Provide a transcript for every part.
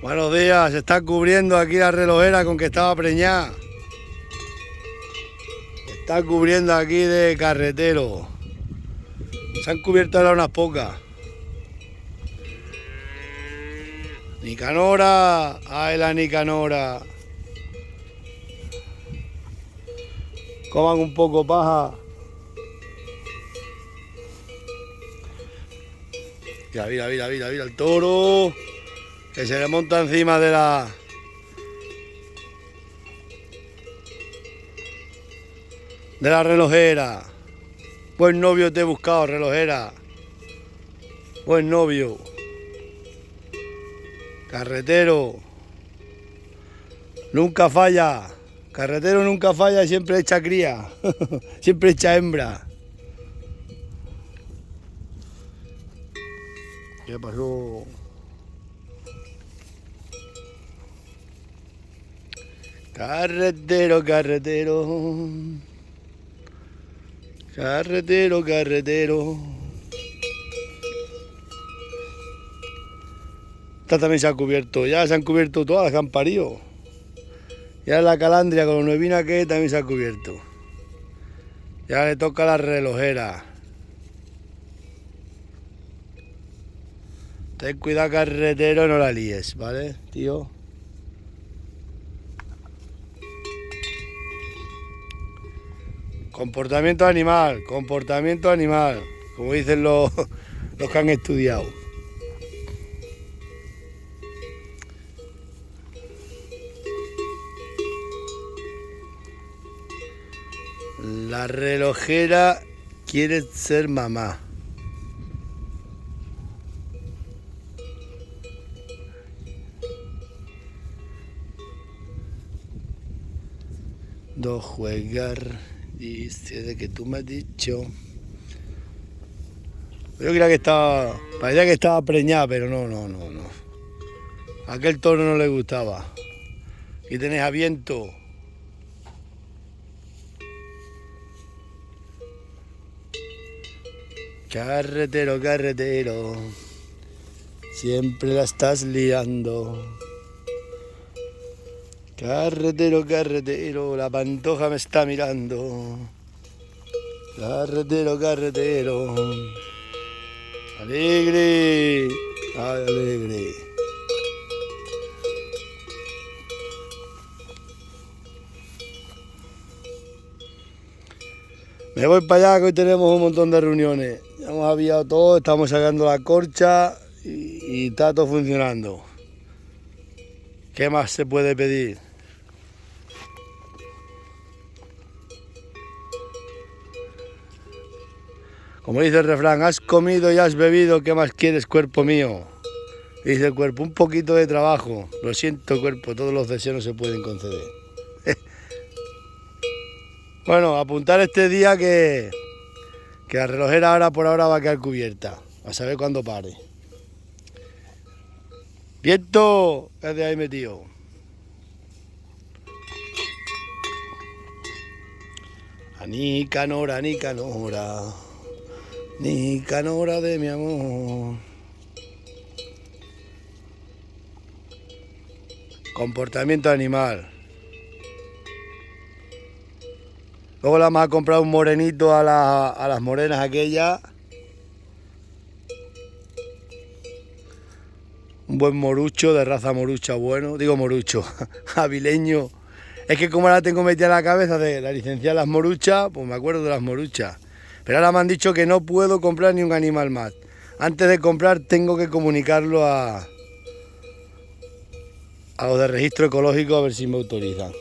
Buenos días, se está cubriendo aquí la relojera con que estaba preñada. Se está cubriendo aquí de carretero. Se han cubierto ahora unas pocas. Nicanora, ay la Nicanora. Coman un poco paja. Mira el toro. Que se le monta encima de la relojera. Buen novio te he buscado, relojera. Buen novio. Carretero. Nunca falla. Carretero nunca falla y siempre echa cría. Siempre echa hembra. ¿Qué pasó? Carretero, carretero. Carretero, carretero. Esta también se ha cubierto. Ya se han cubierto todas las que han parido. Ya la calandria con lo nuevina que es, también se ha cubierto. Ya le toca a la relojera. Ten cuidado, carretero, no la líes, ¿vale, tío? Comportamiento animal, como dicen los que han estudiado. La relojera quiere ser mamá. No jugar, dice de que tú me has dicho. Yo creía que parecía que estaba preñada, pero no. A aquel toro no le gustaba. Aquí tenés a viento. Carretero, carretero, siempre la estás liando. Carretero, carretero, la pantoja me está mirando. Carretero, carretero, alegre, ay, alegre. Me voy para allá que hoy tenemos un montón de reuniones. Ya hemos aviado todo, estamos sacando la corcha y está todo funcionando. ¿Qué más se puede pedir? Como dice el refrán, has comido y has bebido, ¿qué más quieres, cuerpo mío? Dice el cuerpo, un poquito de trabajo. Lo siento, cuerpo, todos los deseos no se pueden conceder. Bueno, apuntar este día que la relojera ahora por ahora va a quedar cubierta. A saber cuándo pare. ¡Viento! ¿Qué haces ahí metido? A Nicanora, Nicanora. Nicanora de mi amor. Comportamiento animal. Luego le vamos a comprar un morenito a las morenas aquellas. Un buen morucho, de raza morucha bueno. Digo morucho, avileño. Es que como ahora tengo metida en la cabeza de la licencia de las moruchas, pues me acuerdo de las moruchas. Pero ahora me han dicho que no puedo comprar ni un animal más. Antes de comprar tengo que comunicarlo a los de registro ecológico a ver si me autorizan.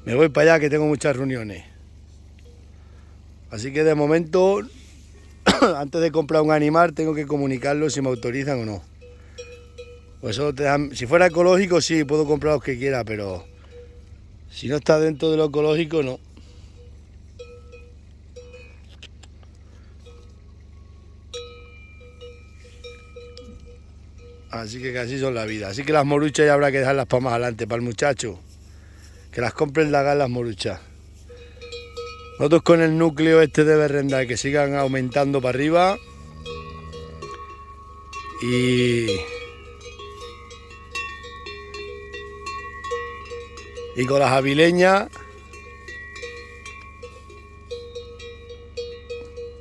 Me voy para allá que tengo muchas reuniones. Así que de momento, antes de comprar un animal, tengo que comunicarlo si me autorizan o no. Pues eso si fuera ecológico sí, puedo comprar los que quiera, pero si no está dentro de lo ecológico, no. Así que casi son la vida. Así que las moruchas ya habrá que dejarlas para más adelante, para el muchacho. Que las compren las moruchas. Nosotros con el núcleo este de berrendal que sigan aumentando para arriba. Y con las avileñas.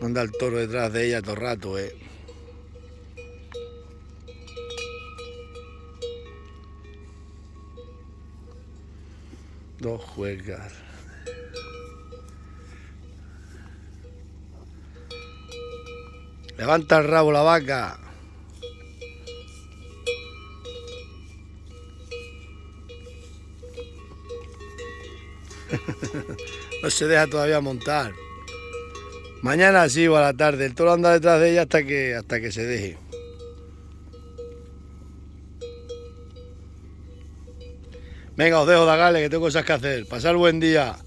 Anda el toro detrás de ella todo el rato, Dos juegas. Levanta el rabo la vaca. No se deja todavía montar. Mañana sí o a la tarde. El toro anda detrás de ella hasta que se deje. Venga, os dejo, Dagale, que tengo cosas que hacer. Pasar buen día.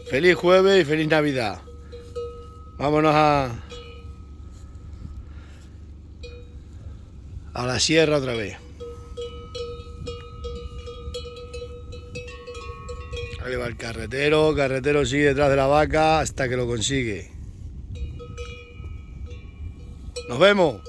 Feliz jueves y feliz Navidad. Vámonos a la sierra otra vez. Ahí va el carretero. El carretero sigue detrás de la vaca hasta que lo consigue. Nos vemos.